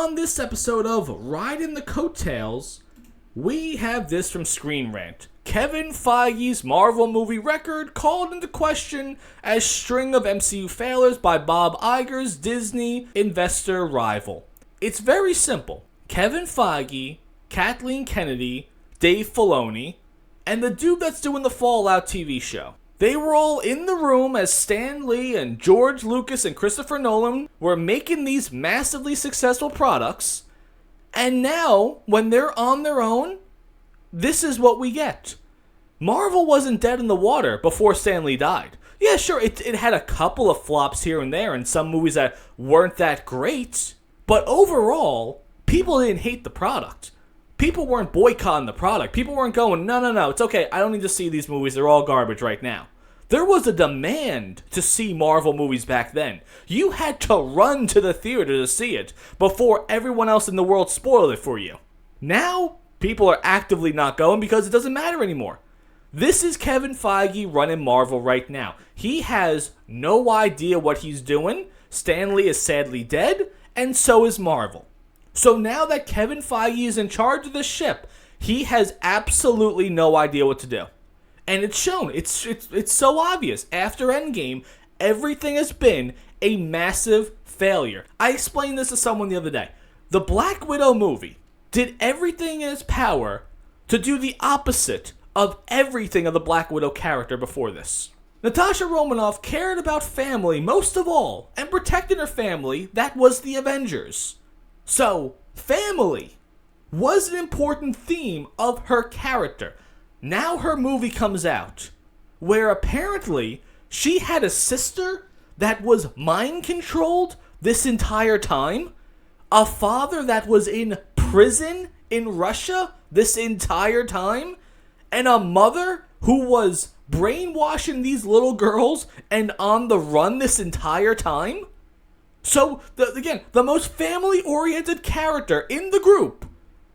on this episode of Riding the Coattails, we have this from Screen Rant. Kevin Feige's Marvel movie record called into question as string of MCU failures by Bob Iger's Disney investor rival. It's very simple. Kevin Feige, Kathleen Kennedy, Dave Filoni, and the dude that's doing the Fallout TV show. They were all in the room as Stan Lee and George Lucas and Christopher Nolan were making these massively successful products. And now, when they're on their own, this is what we get. Marvel wasn't dead in the water before Stan Lee died. Yeah, sure, it had a couple of flops here and there and some movies that weren't that great. But overall, people didn't hate the product. People weren't boycotting the product. People weren't going, no, it's okay, I don't need to see these movies, they're all garbage right now. There was a demand to see Marvel movies back then. You had to run to the theater to see it before everyone else in the world spoiled it for you. Now, people are actively not going because it doesn't matter anymore. This is Kevin Feige running Marvel right now. He has no idea what he's doing. Stan Lee is sadly dead, and so is Marvel. So now that Kevin Feige is in charge of this ship, he has absolutely no idea what to do. And it's shown. It's so obvious. After Endgame, everything has been a massive failure. I explained this to someone the other day. The Black Widow movie did everything in its power to do the opposite of everything of the Black Widow character before this. Natasha Romanoff cared about family most of all, and protecting her family. That was the Avengers. So, family was an important theme of her character. Now her movie comes out, where apparently she had a sister that was mind-controlled this entire time, a father that was in prison in Russia this entire time, and a mother who was brainwashing these little girls and on the run this entire time. So, the most family-oriented character in the group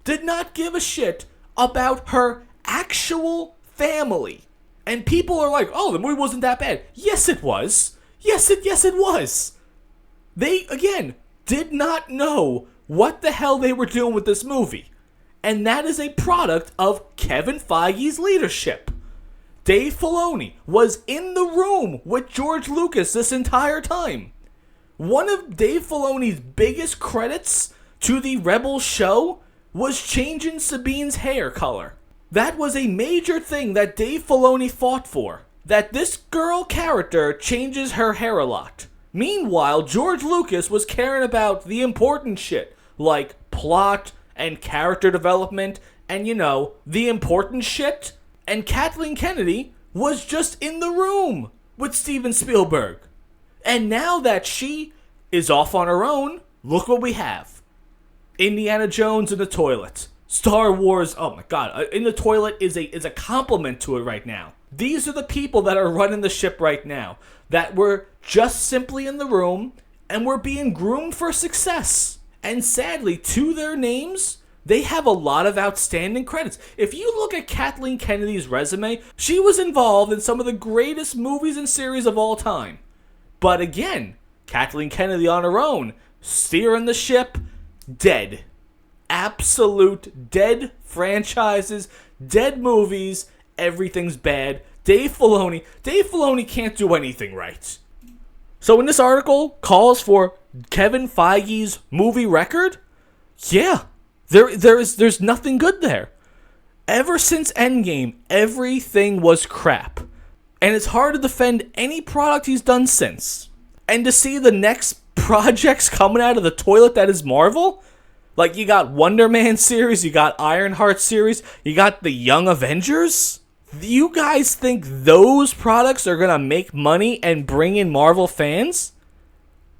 did not give a shit about her actual family. And people are like, oh, the movie wasn't that bad. Yes, it was. Yes, it was. They, again, did not know what the hell they were doing with this movie. And that is a product of Kevin Feige's leadership. Dave Filoni was in the room with George Lucas this entire time. One of Dave Filoni's biggest credits to the Rebels show was changing Sabine's hair color. That was a major thing that Dave Filoni fought for. That this girl character changes her hair a lot. Meanwhile, George Lucas was caring about the important shit, like plot and character development and, the important shit. And Kathleen Kennedy was just in the room with Steven Spielberg. And now that she is off on her own, look what we have. Indiana Jones in the toilet. Star Wars, oh my god, in the toilet is a compliment to it right now. These are the people that are running the ship right now, that were just simply in the room and were being groomed for success. And sadly, to their names, they have a lot of outstanding credits. If you look at Kathleen Kennedy's resume, she was involved in some of the greatest movies and series of all time. But again, Kathleen Kennedy on her own, steering the ship, dead. Absolute dead franchises, dead movies, everything's bad. Dave Filoni can't do anything right. So when this article calls for Kevin Feige's movie record, yeah, there's nothing good there. Ever since Endgame, everything was crap. And it's hard to defend any product he's done since. And to see the next projects coming out of the toilet that is Marvel, like you got Wonder Man series, you got Ironheart series, you got the Young Avengers. You guys think those products are going to make money and bring in Marvel fans?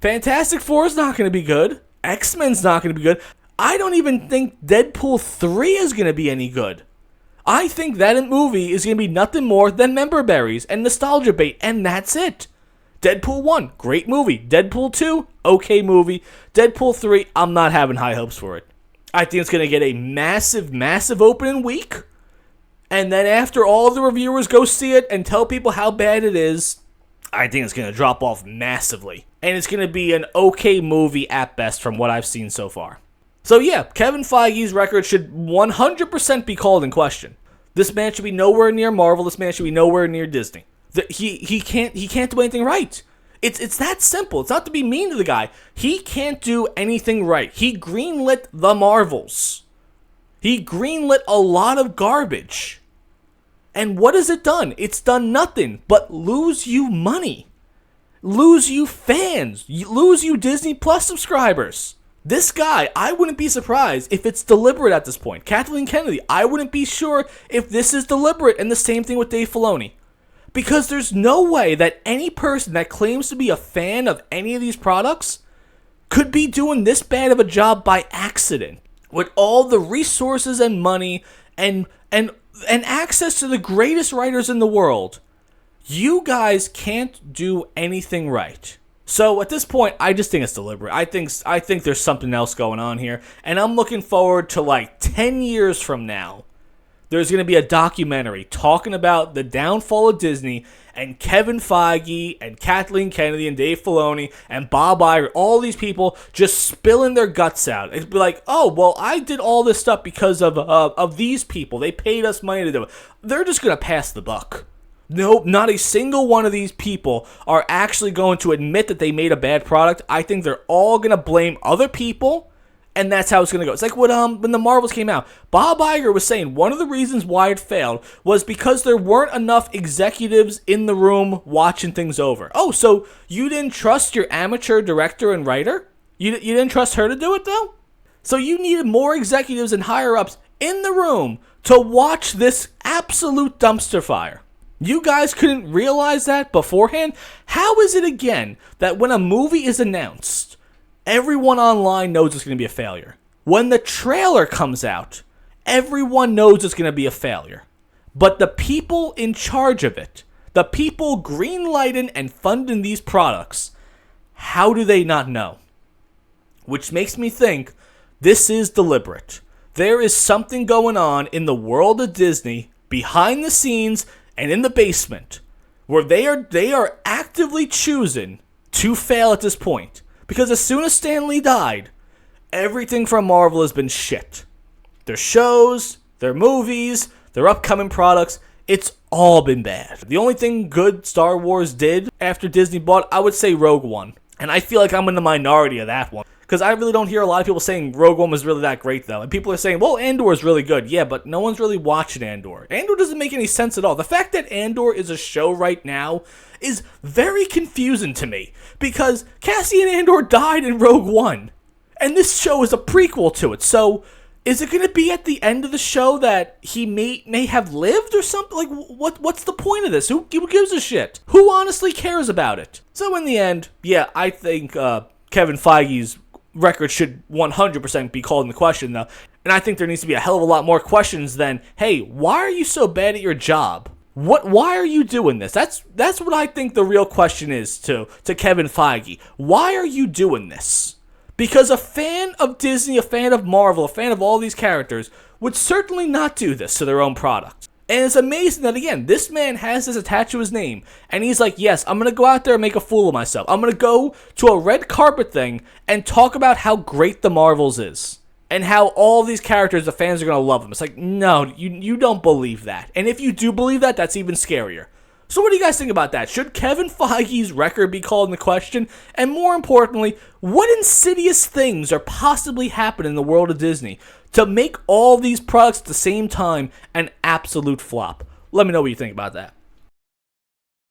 Fantastic Four is not going to be good. X-Men's not going to be good. I don't even think Deadpool 3 is going to be any good. I think that movie is going to be nothing more than member berries and nostalgia bait, and that's it. Deadpool 1, great movie. Deadpool 2, okay movie. Deadpool 3, I'm not having high hopes for it. I think it's going to get a massive, massive opening week. And then after all the reviewers go see it and tell people how bad it is, I think it's going to drop off massively. And it's going to be an okay movie at best from what I've seen so far. So yeah, Kevin Feige's record should 100% be called in question. This man should be nowhere near Marvel. This man should be nowhere near Disney. He can't do anything right. It's that simple. It's not to be mean to the guy. He can't do anything right. He greenlit the Marvels. He greenlit a lot of garbage. And what has it done? It's done nothing but lose you money. Lose you fans. Lose you Disney Plus subscribers. This guy, I wouldn't be surprised if it's deliberate at this point. Kathleen Kennedy, I wouldn't be sure if this is deliberate, and the same thing with Dave Filoni. Because there's no way that any person that claims to be a fan of any of these products could be doing this bad of a job by accident. With all the resources and money and access to the greatest writers in the world, you guys can't do anything right. So at this point, I just think it's deliberate. I think there's something else going on here, and I'm looking forward to like 10 years from now. There's going to be a documentary talking about the downfall of Disney, and Kevin Feige and Kathleen Kennedy and Dave Filoni and Bob Iger, all these people just spilling their guts out. It'd be like, oh, well, I did all this stuff because of these people. They paid us money to do it. They're just going to pass the buck. Nope, not a single one of these people are actually going to admit that they made a bad product. I think they're all going to blame other people, and that's how it's going to go. It's like when the Marvels came out. Bob Iger was saying one of the reasons why it failed was because there weren't enough executives in the room watching things over. Oh, so you didn't trust your amateur director and writer? You didn't trust her to do it, though? So you needed more executives and higher-ups in the room to watch this absolute dumpster fire. You guys couldn't realize that beforehand? How is it, again, that when a movie is announced, everyone online knows it's going to be a failure? When the trailer comes out, everyone knows it's going to be a failure. But the people in charge of it, the people greenlighting and funding these products, how do they not know? Which makes me think this is deliberate. There is something going on in the world of Disney behind the scenes and in the basement, where they are actively choosing to fail at this point. Because as soon as Stan Lee died, everything from Marvel has been shit. Their shows, their movies, their upcoming products, it's all been bad. The only thing good Star Wars did after Disney bought, I would say Rogue One. And I feel like I'm in the minority of that one. Because I really don't hear a lot of people saying Rogue One was really that great, though. And people are saying, well, Andor is really good. Yeah, but no one's really watching Andor. Andor doesn't make any sense at all. The fact that Andor is a show right now is very confusing to me. Because Cassian Andor died in Rogue One. And this show is a prequel to it. So, is it going to be at the end of the show that he may have lived or something? Like, what's the point of this? Who gives a shit? Who honestly cares about it? So, in the end, yeah, I think Kevin Feige's record should 100% be called into question, though. And I think there needs to be a hell of a lot more questions than, hey, why are you so bad at your job? Why are you doing this? That's what I think the real question is to Kevin Feige. Why are you doing this? Because a fan of Disney, a fan of Marvel, a fan of all these characters would certainly not do this to their own product. And it's amazing that, again, this man has this attached to his name. And he's like, yes, I'm going to go out there and make a fool of myself. I'm going to go to a red carpet thing and talk about how great the Marvels is. And how all these characters, the fans are going to love them. It's like, no, you don't believe that. And if you do believe that, that's even scarier. So what do you guys think about that? Should Kevin Feige's record be called into question? And more importantly, what insidious things are possibly happening in the world of Disney to make all these products at the same time an absolute flop? Let me know what you think about that.